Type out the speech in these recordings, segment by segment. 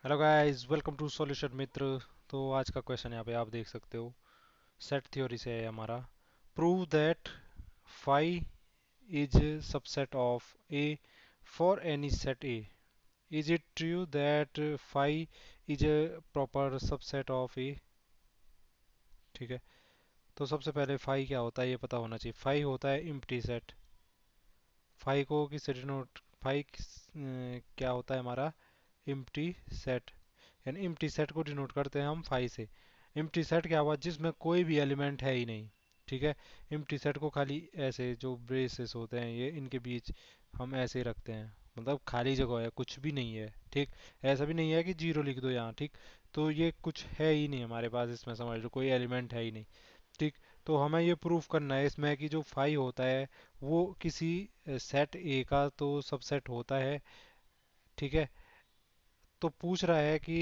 Hello guys, welcome to solution Mitra. तो आज का क्वेश्चन यहाँ पे आप देख सकते हो, सेट थ्योरी से है हमारा। Prove that phi is subset of A for any set A. Is it true that phi is a proper subset of A? ठीक है, तो सबसे पहले फाई क्या होता है ये पता होना चाहिए। फाई होता है इम्प्टी सेट। फाई को किससे डिनोट, क्या होता है हमारा? Empty set. यानी इम्प्टी सेट को डिनोट करते हैं हम फाई से। इम्प्टी सेट क्या हुआ? जिसमें कोई भी एलिमेंट है ही नहीं। ठीक है, इम्प्टी सेट को खाली ऐसे जो ब्रेसेस होते हैं ये इनके बीच हम ऐसे ही रखते हैं, मतलब खाली जगह है, कुछ भी नहीं है। ठीक, ऐसा भी नहीं है कि जीरो लिख दो यहाँ। ठीक, तो ये कुछ है ही नहीं हमारे पास, इसमें समझ लो कोई एलिमेंट है ही नहीं। ठीक, तो हमें ये प्रूफ करना है इसमें कि जो फाई होता है वो किसी सेट ए का तो सबसेट होता है। ठीक है, तो पूछ रहा है कि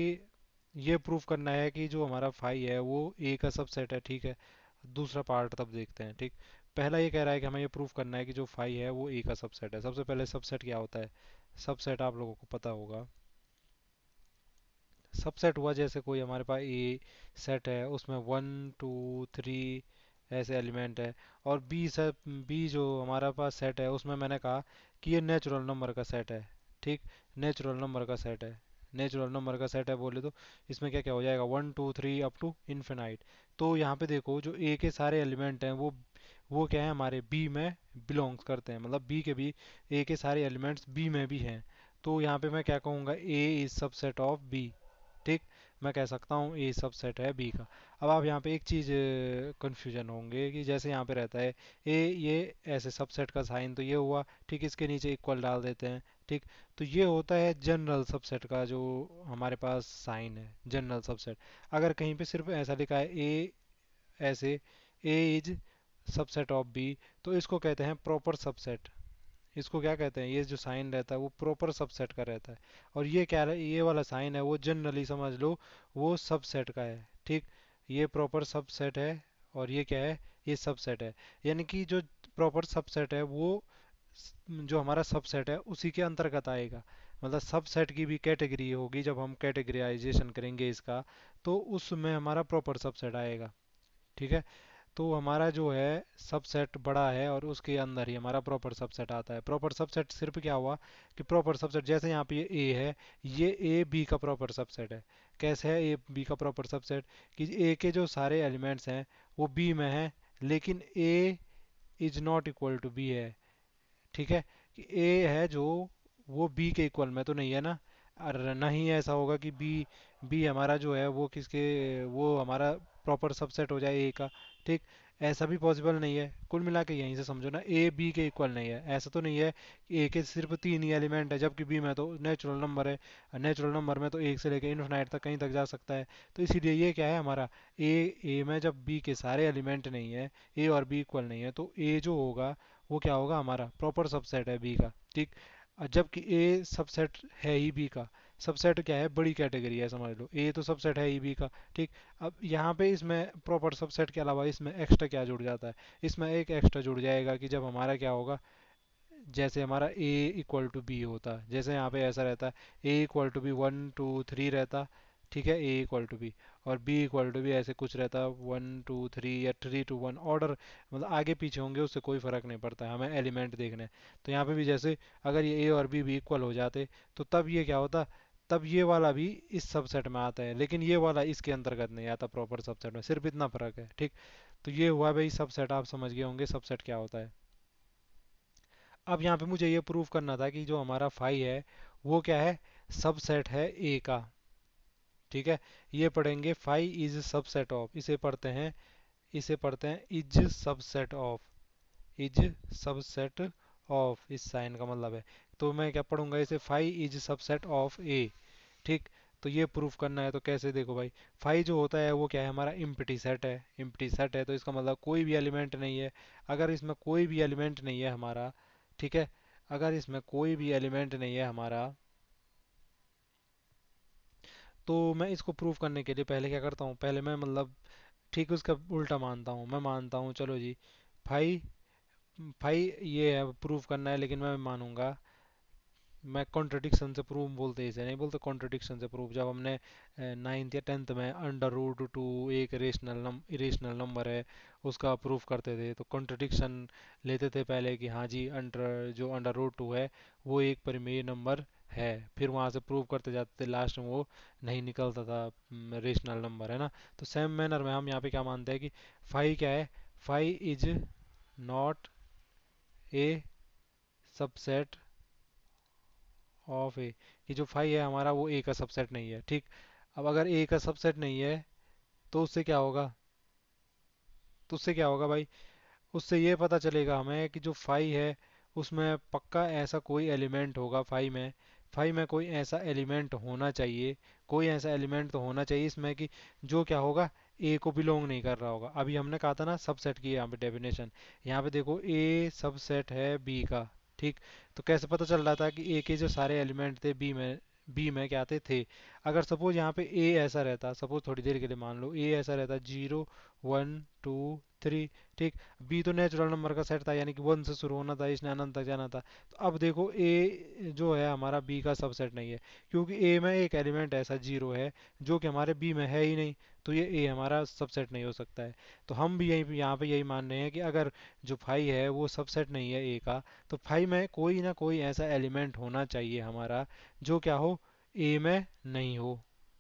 ये प्रूफ करना है कि जो हमारा फाई है वो ए का सबसेट है। ठीक है, दूसरा पार्ट तब देखते हैं। ठीक, पहला ये कह रहा है कि हमें ये प्रूफ करना है कि जो फाई है वो ए का सबसेट है। सबसे पहले सबसेट क्या होता है? सबसेट आप लोगों को पता होगा। सबसेट हुआ जैसे कोई हमारे पास ए सेट है, उसमें वन टू थ्री ऐसे एलिमेंट है। और बी सब, बी जो हमारा पास सेट है उसमें मैंने कहा कि ये नेचुरल नंबर का सेट है। ठीक, नेचुरल नंबर का सेट है। नेचुरल नंबर का सेट है बोले तो इसमें क्या क्या हो जाएगा? One two three up to infinite. तो यहाँ पे देखो जो ए के सारे एलिमेंट हैं वो क्या है? हमारे बी में बिलोंग्स करते हैं, मतलब बी के भी ए के सारे एलिमेंट्स बी में भी हैं। तो यहाँ पे मैं क्या कहूँगा? ए इज सबसेट ऑफ बी। ठीक, मैं कह सकता हूँ ए सबसेट है बी का। अब आप यहाँ पे एक चीज़ कन्फ्यूजन होंगे कि जैसे यहाँ पे रहता है ए, ये ऐसे सबसेट का साइन तो ये हुआ। ठीक, इसके नीचे इक्वल डाल देते हैं। ठीक, तो ये होता है जनरल सबसेट का जो हमारे पास साइन है, जनरल सबसेट। अगर कहीं पे सिर्फ ऐसा लिखा है ए, ऐसे ए इज सबसेट ऑफ बी, तो इसको कहते हैं प्रॉपर सबसेट। इसको क्या कहते हैं? ये जो साइन रहता है वो प्रॉपर सबसेट का रहता है। और ये क्या है? ये वाला साइन है वो जनरली समझ लो वो सबसेट का है। ठीक, ये प्रॉपर सबसेट है और ये क्या है? ये सबसेट है। यानी कि जो प्रॉपर सबसेट है वो जो हमारा सबसेट है उसी के अंतर्गत आएगा। मतलब सबसेट की भी कैटेगरी होगी, जब हम कैटेगराइजेशन करेंगे इसका तो उसमें हमारा प्रॉपर सबसेट आएगा। ठीक है, तो हमारा जो है सबसेट बड़ा है और उसके अंदर ही हमारा प्रॉपर सबसेट आता है। प्रॉपर सबसेट सिर्फ क्या हुआ कि प्रॉपर सबसेट जैसे यहाँ पे ये ए है, ये ए बी का प्रॉपर सबसेट है। कैसे है ए बी का प्रॉपर सबसेट? कि ए के जो सारे एलिमेंट्स हैं वो बी में हैं, लेकिन A is not equal to B है। ठीक है, कि ए है जो वो बी के इक्वल में तो नहीं है ना। और ना ही ऐसा होगा कि बी बी हमारा जो है वो किसके, वो हमारा प्रॉपर सबसेट हो जाए ए का। ठीक, ऐसा भी पॉसिबल नहीं है। कुल मिला के यहीं से समझो ना, ए बी के इक्वल नहीं है। ऐसा तो नहीं है कि ए के सिर्फ तीन ही एलिमेंट है जबकि बी में तो नेचुरल नंबर है। नेचुरल नंबर में तो एक से लेकर इन्फिनाइट तक कहीं तक जा सकता है। तो इसीलिए ये क्या है हमारा? ए, ए में जब बी के सारे एलिमेंट नहीं है, ए और बी इक्वल नहीं है, तो ए जो होगा वो क्या होगा? हमारा प्रॉपर सबसेट है बी का। ठीक, जबकि ए सबसेट है ही बी का। सबसेट क्या है? बड़ी कैटेगरी है, समझ लो। ए तो सबसेट है ही बी का। ठीक, अब यहाँ पे इसमें प्रॉपर सबसेट के अलावा इसमें एक्स्ट्रा क्या जुड़ जाता है? इसमें एक एक्स्ट्रा जुड़ जाएगा कि जब हमारा क्या होगा, जैसे हमारा ए इक्वल टू बी होता, जैसे यहाँ पे ऐसा रहता है A equal to B one two three रहता। ठीक है, ए इक्वल टू बी और बी इक्वल टू बी ऐसे कुछ रहता, वन टू थ्री या थ्री टू वन ऑर्डर, मतलब आगे पीछे होंगे उससे कोई फर्क नहीं पड़ता है, हमें एलिमेंट देखने हैं। तो यहाँ पे भी जैसे अगर ये ए और बी भी इक्वल हो जाते तो तब ये क्या होता? तब ये वाला भी इस सबसेट में आता है, लेकिन ये वाला इसके अंतर्गत नहीं आता प्रॉपर सबसेट में। सिर्फ इतना फर्क है। ठीक, तो ये हुआ भाई सबसेट। आप समझ गए होंगे सबसेट क्या होता है। अब यहाँ पे मुझे ये प्रूव करना था कि जो हमारा फाई है वो क्या है? सबसेट है ए का। ठीक है, ये पढ़ेंगे फाई इज सबसेट ऑफ, इसे पढ़ते हैं is subset of. Is subset of, इस साइन का मतलब है। तो मैं क्या पढ़ूंगा इसे? Phi is subset of A. ठीक, तो ये प्रूफ करना है तो कैसे? देखो भाई, फाई जो होता है वो क्या है? हमारा इम्प्टी सेट है। इम्प्टी सेट है तो इसका मतलब कोई भी एलिमेंट नहीं है। अगर इसमें कोई भी एलिमेंट नहीं है हमारा, ठीक है, अगर इसमें कोई भी एलिमेंट नहीं है हमारा, तो मैं इसको प्रूव करने के लिए पहले क्या करता हूँ? पहले मैं मतलब ठीक उसका उल्टा मानता हूँ। मैं मानता हूँ चलो जी, फाई फाई ये है प्रूव करना है, लेकिन मैं मानूंगा मैं कॉन्ट्रडिक्शन से प्रूव बोलते, इसे नहीं बोलते कॉन्ट्रडिक्शन से प्रूव। जब हमने नाइन्थ या टेंथ में अंडर रूट टू एक इरेशनल नंबर है उसका प्रूफ करते थे, तो कॉन्ट्रडिक्शन लेते थे पहले कि हाँ जी जो अंडर रूट टू है वो एक परिमेय नंबर है, फिर वहाँ से प्रूव करते जाते थे, लास्ट में वो नहीं निकलता था रेशनल नंबर, है ना। तो सेम मैनर में हम यहाँ पे क्या मानते हैं कि फाई क्या है, phi is not a subset of A, कि जो फाई है हमारा वो ए का सबसेट नहीं है, ठीक। अब अगर ए का सबसेट नहीं है तो उससे क्या होगा, तो उससे क्या होगा भाई, उससे ये पता चलेगा हमें कि जो फाई है उसमें पक्का ऐसा कोई एलिमेंट होगा, फाई में कोई ऐसा एलिमेंट होना चाहिए, कोई ऐसा एलिमेंट तो होना चाहिए इसमें कि जो क्या होगा, ए को बिलोंग नहीं कर रहा होगा। अभी हमने कहा था ना सबसेट की यहाँ पे डेफिनेशन, यहाँ पे देखो ए सबसेट है बी का, ठीक। तो कैसे पता चल रहा था कि ए के जो सारे एलिमेंट थे बी में क्या थे। अगर सपोज यहाँ पे ए ऐसा रहता, सपोज थोड़ी देर के लिए मान लो ए ऐसा रहता 0 1 2 3, ठीक। बी तो नेचुरल नंबर का सेट था, यानी कि वन से शुरू होना था, इसने अनंत तक जाना था। तो अब देखो ए जो है हमारा बी का सबसेट नहीं है, क्योंकि ए में एक एलिमेंट ऐसा 0 है जो कि हमारे बी में है ही नहीं, तो ये ए हमारा सबसेट नहीं हो सकता है। तो हम भी यही यहाँ पे यही मान रहे हैं कि अगर जो फाई है वो सबसेट नहीं है ए का, तो फाई में कोई ना कोई ऐसा एलिमेंट होना चाहिए हमारा जो क्या हो, ए में नहीं हो,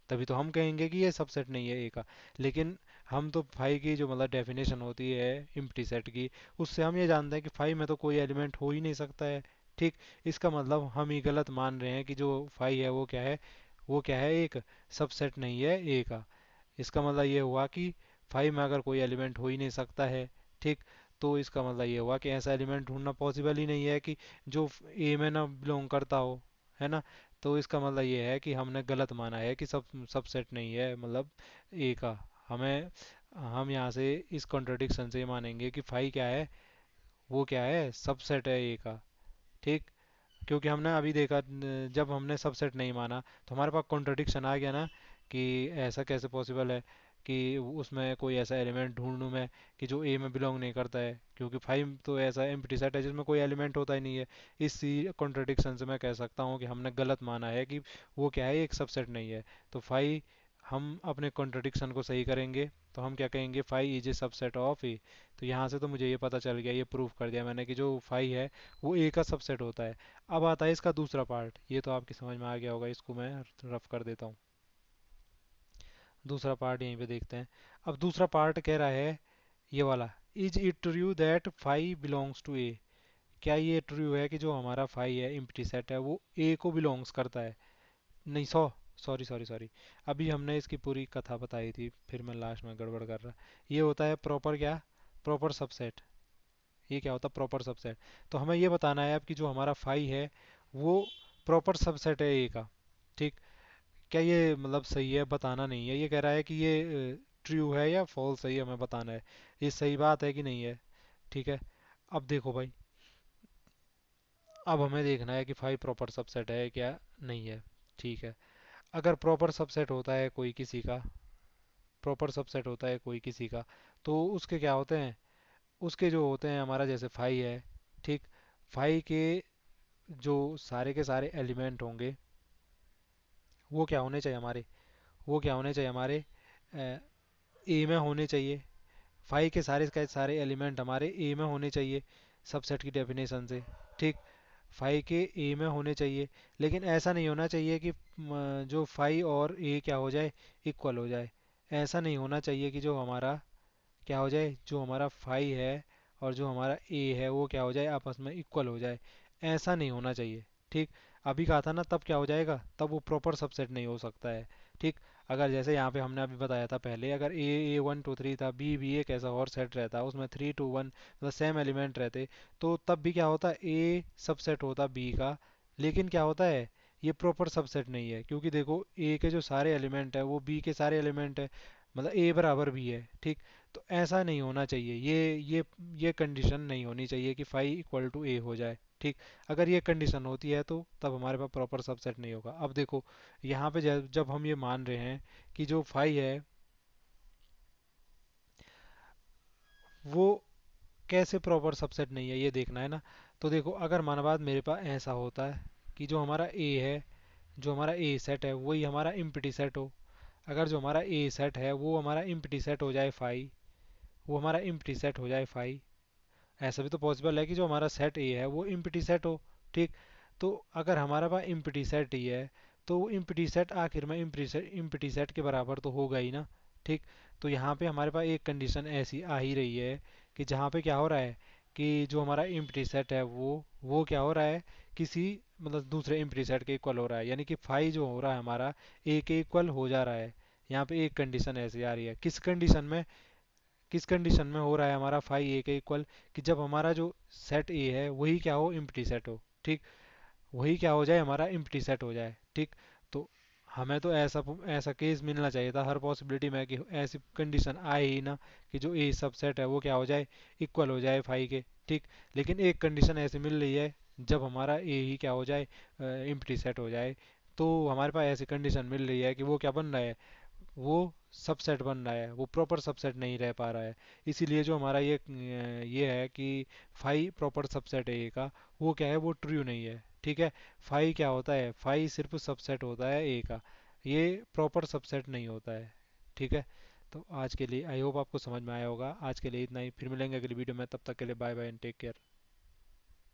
तभी तो हम कहेंगे कि ये सबसेट नहीं है ए का। लेकिन हम तो फाई की जो मतलब डेफिनेशन होती है एम्प्टी सेट की, उससे हम ये जानते हैं कि फाई में तो कोई एलिमेंट हो ही नहीं सकता है, ठीक। इसका मतलब हम ही गलत मान रहे हैं कि जो फाई है वो क्या है, वो क्या है, एक सबसेट नहीं है ए का। इसका मतलब ये हुआ कि फाइव में अगर कोई एलिमेंट हो ही नहीं सकता है, ठीक। तो इसका मतलब ये हुआ कि ऐसा एलिमेंट ढूंढना पॉसिबल ही नहीं है कि जो ए में ना बिलोंग करता हो, है ना। तो इसका मतलब ये है कि हमने गलत माना है कि सबसेट नहीं है मतलब ए का। हमें हम यहाँ से इस कॉन्ट्रडिक्शन से ये मानेंगे कि फाई क्या है, वो क्या है, सबसेट है ए का, ठीक। क्योंकि हमने अभी देखा जब हमने सबसेट नहीं माना तो हमारे पास कॉन्ट्रडिक्शन आ गया ना, कि ऐसा कैसे पॉसिबल है कि उसमें कोई ऐसा एलिमेंट ढूंढूं मैं कि जो ए में बिलोंग नहीं करता है, क्योंकि फाइव तो ऐसा एम्प्टी सेट है जिसमें कोई एलिमेंट होता ही नहीं है। इसी कॉन्ट्रडिक्शन से मैं कह सकता हूँ कि हमने गलत माना है कि वो क्या है, एक सबसेट नहीं है। तो फाइव, हम अपने कॉन्ट्रडिक्शन को सही करेंगे तो हम क्या कहेंगे, five is a subset of A. तो यहाँ से तो मुझे ये पता चल गया, ये प्रूफ कर दिया मैंने कि जो फाइव है वो ए का सबसेट होता है। अब आता है इसका दूसरा पार्ट, ये तो आपकी समझ में आ गया होगा, इसको मैं रफ कर देता हूँ। दूसरा पार्ट यहीं पे देखते हैं। अब दूसरा पार्ट कह रहा है ये वाला, is it true that phi belongs to A, क्या ये ट्रू है कि जो हमारा फाई है इम्प्टी सेट है वो ए को बिलोंग्स करता है। नहीं, सॉरी सॉरी सॉरी, अभी हमने इसकी पूरी कथा बताई थी, फिर मैं लास्ट में गड़बड़ कर रहा। ये होता है प्रॉपर क्या, प्रॉपर सबसेट। ये क्या होता है, प्रॉपर सबसेट। तो हमें ये बताना है अब कि जो हमारा फाई है वो प्रॉपर सबसेट है ए का, ठीक। क्या ये मतलब सही है, बताना नहीं है, ये कह रहा है कि ये ट्रू है या फॉल्स है, ये हमें बताना है, ये सही बात है कि नहीं है, ठीक है। अब देखो भाई, अब हमें देखना है कि फाई प्रॉपर सबसेट है क्या नहीं है, ठीक है। अगर प्रॉपर सबसेट होता है कोई किसी का, प्रॉपर सबसेट होता है कोई किसी का, तो उसके क्या होते हैं, उसके जो होते हैं हमारा जैसे फाई है, ठीक। फाई के जो सारे के सारे एलिमेंट होंगे वो क्या होने चाहिए हमारे, वो क्या होने चाहिए हमारे, ए में होने चाहिए। फाइव के सारे एलिमेंट हमारे ए में होने चाहिए सबसेट की डेफिनेशन से, ठीक। फाइव के ए में होने चाहिए, लेकिन ऐसा नहीं होना चाहिए कि जो फाइव और ए क्या हो जाए, इक्वल हो जाए। ऐसा नहीं होना चाहिए कि जो हमारा क्या हो जाए, जो हमारा फाइव है और जो हमारा ए है वो क्या हो जाए, आपस में इक्वल हो जाए। ऐसा नहीं होना चाहिए, ठीक। अभी कहा था ना, तब क्या हो जाएगा, तब वो प्रॉपर सबसेट नहीं हो सकता है, ठीक। अगर जैसे यहाँ पे हमने अभी बताया था पहले, अगर ए 1 2 3 था, बी एक ऐसा और सेट रहता, उसमें 3 2 1 मतलब सेम एलिमेंट रहते, तो तब भी क्या होता, ए सबसेट होता बी का। लेकिन क्या होता है, ये प्रॉपर सबसेट नहीं है, क्योंकि देखो ए के जो सारे एलिमेंट है वो बी के सारे एलिमेंट है, मतलब ए बराबर भी है, ठीक। तो ऐसा नहीं होना चाहिए, ये कंडीशन नहीं होनी चाहिए कि फाई इक्वल टू ए हो जाए, ठीक। अगर ये कंडीशन होती है तो तब हमारे पास प्रॉपर सबसेट नहीं होगा। अब देखो यहाँ पे जब हम ये मान रहे हैं कि जो फाई है वो कैसे प्रॉपर सबसेट नहीं है, ये देखना है ना। तो देखो अगर माना बात मेरे पास ऐसा होता है, कि जो हमारा ए है, जो हमारा ए सेट है वही हमारा इम्प्टी सेट हो। अगर जो हमारा ए सेट है वो हमारा इम्प्टी सेट हो जाए फाई, वो हमारा इम्प्टी सेट हो जाए फाई। ऐसा भी तो पॉसिबल है कि जो हमारा सेट ए है वो इम्प्टी सेट हो। ठीक। तो अगर हमारे पास इम्प्टी सेट ही है तो वो इम्प्टी सेट आखिर में इम्प्टी सेट के बराबर तो होगा ही ना। ठीक। तो यहाँ पे हमारे पास एक कंडीशन ऐसी आ ही रही है कि जहाँ पे क्या हो रहा है कि जो हमारा इम्प्टी सेट है वो क्या हो रहा है, किसी मतलब दूसरे इम्प्टी सेट के इक्वल हो रहा है, यानी कि फाई जो हो रहा है हमारा ए के इक्वल हो जा रहा है। यहाँ पे एक कंडीशन ऐसी आ रही है, किस कंडीशन में हो रहा है हमारा फाई ए के इक्वल, कि जब हमारा जो सेट ए है वही क्या हो, इम्प्टी सेट हो। ठीक। वही क्या हो जाए, हमारा इम्प्टी सेट हो जाए। ठीक। तो हमें तो ऐसा ऐसा केस मिलना चाहिए था हर पॉसिबिलिटी में कि ऐसी कंडीशन आए ही ना कि जो ए सबसेट है वो क्या हो जाए, इक्वल हो जाए फाई के। ठीक। लेकिन एक कंडीशन ऐसी मिल रही है जब हमारा ए ही क्या हो जाए, इम्प्टी सेट हो जाए। तो हमारे पास ऐसी कंडीशन मिल रही है कि वो क्या बन रहा है, वो सबसेट बन रहा है, वो प्रॉपर सबसेट नहीं रह पा रहा है। इसीलिए जो हमारा ये है कि फाई प्रॉपर सबसेट है ए का, वो क्या है, वो ट्रू नहीं है। ठीक है। फाई क्या होता है, फाई सिर्फ सबसेट होता है ए का, ये प्रॉपर सबसेट नहीं होता है। ठीक है। तो आज के लिए आई होप आपको समझ में आया होगा। आज के लिए इतना ही, फिर मिलेंगे अगली वीडियो में, तब तक के लिए bye bye and take care.